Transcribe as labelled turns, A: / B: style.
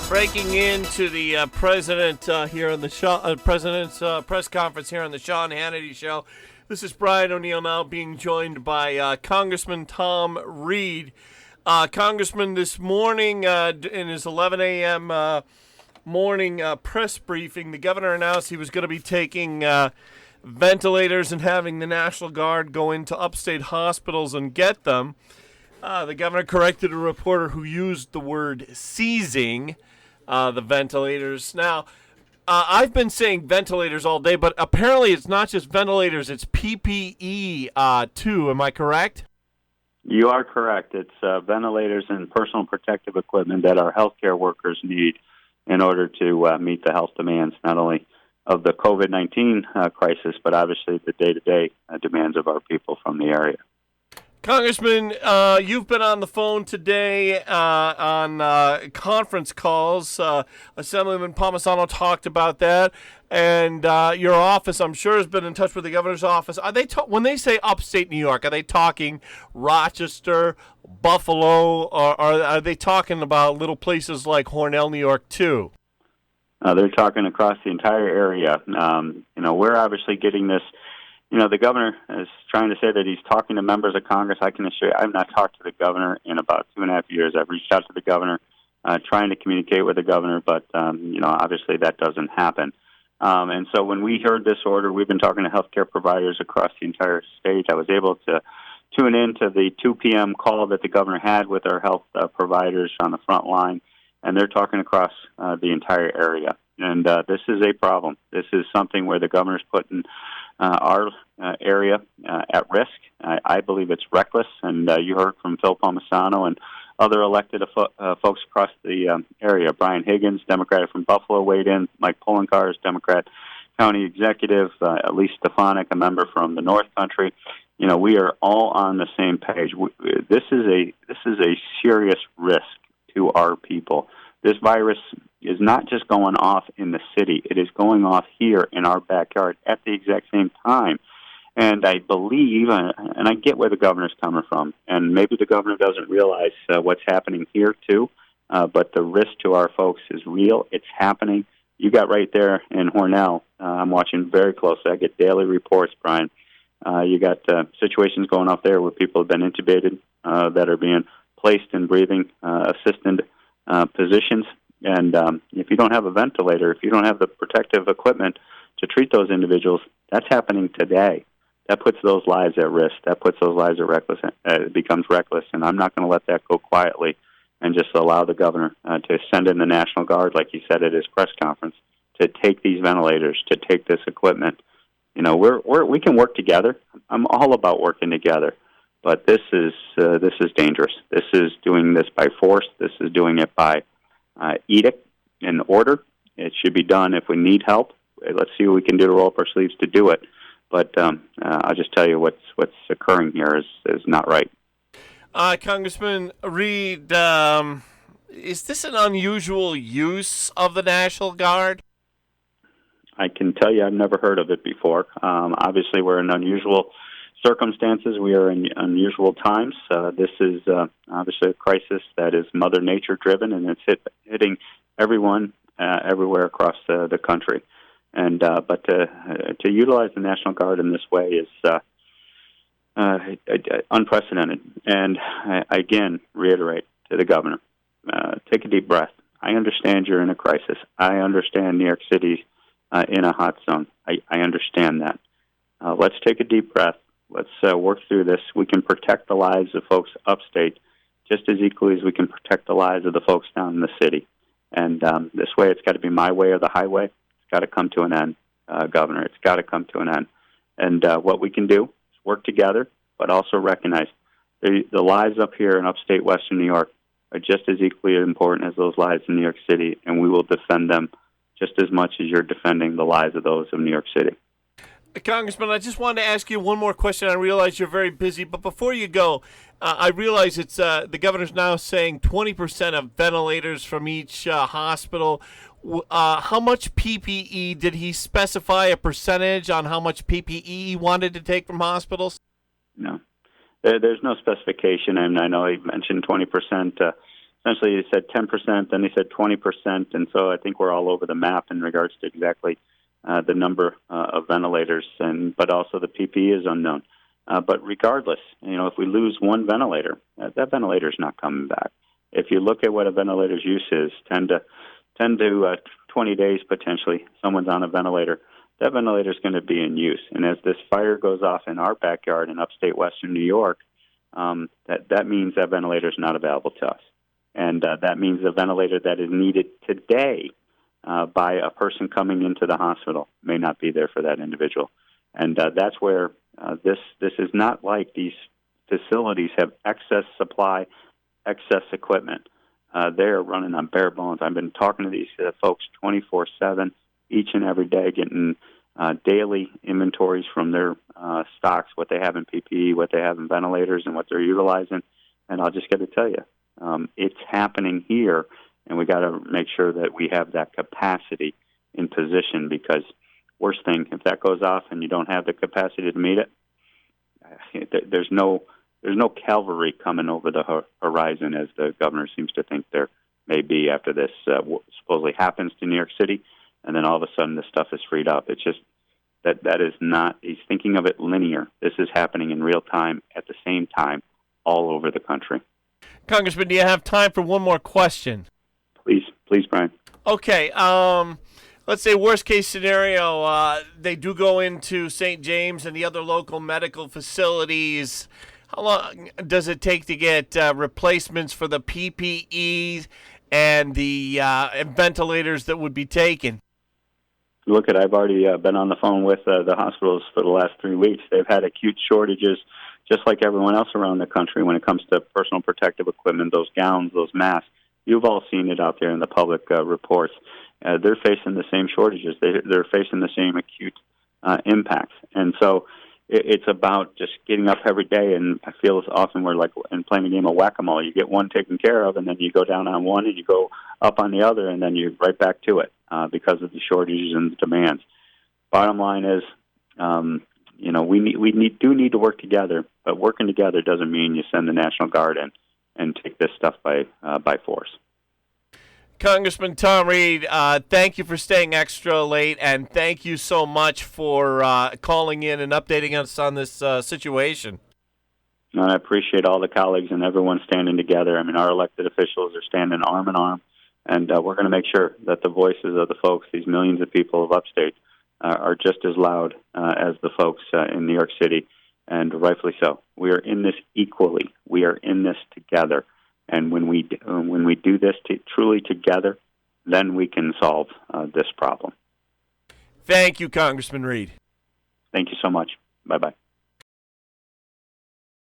A: Breaking into the president here on the president's press conference here on the Sean Hannity Show. This is Brian O'Neill now being joined by Congressman Tom Reed. Congressman, this morning in his 11 a.m. Morning press briefing, the governor announced he was going to be taking ventilators and having the National Guard go into upstate hospitals and get them. The governor corrected a reporter who used the word seizing the ventilators. Now, I've been saying ventilators all day, but apparently it's not just ventilators, it's PPE too. Am I correct?
B: You are correct. It's ventilators and personal protective equipment that our healthcare workers need in order to meet the health demands, not only of the COVID-19 crisis, but obviously the day-to-day demands of our people from the area.
A: Congressman, you've been on the phone today on conference calls. Assemblyman Palmisano talked about that, and your office, I'm sure, has been in touch with the governor's office. Are they when they say upstate New York, are they talking Rochester, Buffalo, or are they talking about little places like Hornell, New York, too?
B: They're talking across the entire area. We're obviously getting this. The governor is trying to say that he's talking to members of Congress. I can assure you, I've not talked to the governor in about 2.5 years. I've reached out to the governor, trying to communicate with the governor, but, obviously that doesn't happen. And so when we heard this order, we've been talking to healthcare providers across the entire state. I was able to tune in to the 2 p.m. call that the governor had with our health providers on the front line, and they're talking across the entire area. And this is a problem. This is something where the governor's putting our area at risk. I believe it's reckless, and you heard from Phil Palmisano and other elected folks across the area. Brian Higgins, Democrat from Buffalo, weighed in. Mike Poloncarz, Democrat county executive. Elise Stefanik, a member from the North Country. We are all on the same page. This is a serious risk to our people. This virus is not just going off in the city. It is going off here in our backyard at the exact same time. And I believe, and I get where the governor's coming from, and maybe the governor doesn't realize what's happening here too, but the risk to our folks is real. It's happening. You got right there in Hornell. I'm watching very closely. I get daily reports, Brian. You got situations going off there where people have been intubated that are being placed in breathing assisted positions. And if you don't have a ventilator, if you don't have the protective equipment to treat those individuals, that's happening today. That puts those lives at risk. That puts those lives at reckless. It becomes reckless, and I'm not going to let that go quietly and just allow the governor to send in the National Guard, like he said at his press conference, to take these ventilators, to take this equipment. We can work together. I'm all about working together, but this is dangerous. This is doing this by force. This is doing it by edict and order. It should be done if we need help. Let's see what we can do to roll up our sleeves to do it. But I'll just tell you what's occurring here is not right.
A: Congressman Reed, is this an unusual use of the National Guard?
B: I can tell you I've never heard of it before. Obviously, we're in unusual circumstances. We are in unusual times. This is obviously a crisis that is Mother Nature driven, and it's hitting everyone everywhere across the country. And but to utilize the National Guard in this way is unprecedented. And I again reiterate to the governor, take a deep breath. I understand you're in a crisis. I understand New York City's in a hot zone. I understand that. Let's take a deep breath. Let's work through this. We can protect the lives of folks upstate just as equally as we can protect the lives of the folks down in the city. And this way, it's got to be my way or the highway. It's got to come to an end, Governor. It's got to come to an end. And what we can do is work together, but also recognize the lives up here in upstate Western New York are just as equally important as those lives in New York City, and we will defend them just as much as you're defending the lives of those of New York City.
A: Congressman, I just wanted to ask you one more question. I realize you're very busy, but before you go, I realize it's the governor's now saying 20% of ventilators from each hospital. How much PPE, did he specify a percentage on how much PPE he wanted to take from hospitals?
B: No. There's no specification, and I know he mentioned 20%. essentially they said 10%, then they said 20%, and so I think we're all over the map in regards to exactly the number of ventilators, but also the PPE is unknown. But regardless, if we lose one ventilator, that ventilator is not coming back. If you look at what a ventilator's use is, 10 to 20 days potentially, someone's on a ventilator, that ventilator is going to be in use. And as this fire goes off in our backyard in upstate Western New York, that means that ventilator is not available to us. And that means the ventilator that is needed today by a person coming into the hospital may not be there for that individual. And that's where this is not like these facilities have excess supply, excess equipment. They're running on bare bones. I've been talking to these folks 24/7, each and every day, getting daily inventories from their stocks, what they have in PPE, what they have in ventilators, and what they're utilizing. And I'll just got to tell you, it's happening here, and we got to make sure that we have that capacity in position, because worst thing, if that goes off and you don't have the capacity to meet it, there's no cavalry coming over the horizon, as the governor seems to think there may be after this supposedly happens to New York City, and then all of a sudden this stuff is freed up. It's just that is not, he's thinking of it linear. This is happening in real time at the same time all over the country.
A: Congressman, do you have time for one more question?
B: Please, Brian.
A: Okay, let's say worst case scenario, they do go into St. James and the other local medical facilities. How long does it take to get replacements for the PPE and the ventilators that would be taken?
B: Look, I've already been on the phone with the hospitals for the last 3 weeks. They've had acute shortages, just like everyone else around the country, when it comes to personal protective equipment, those gowns, those masks. You've all seen it out there in the public reports. They're facing the same shortages. They're facing the same acute impacts. And so it's about just getting up every day, and I feel as often we're like in playing a game of whack-a-mole. You get one taken care of, and then you go down on one, and you go up on the other, and then you're right back to it because of the shortages and the demands. Bottom line is, we do need to work together, but working together doesn't mean you send the National Guard in and take this stuff by force.
A: Congressman Tom Reed, thank you for staying extra late, and thank you so much for calling in and updating us on this situation.
B: And I appreciate all the colleagues and everyone standing together. I mean, our elected officials are standing arm in arm, and we're going to make sure that the voices of the folks, these millions of people of upstate, are just as loud as the folks in New York City, and rightfully so. We are in this equally. We are in this together. And when we do this truly together, then we can solve this problem.
A: Thank you, Congressman Reed.
B: Thank you so much. Bye-bye.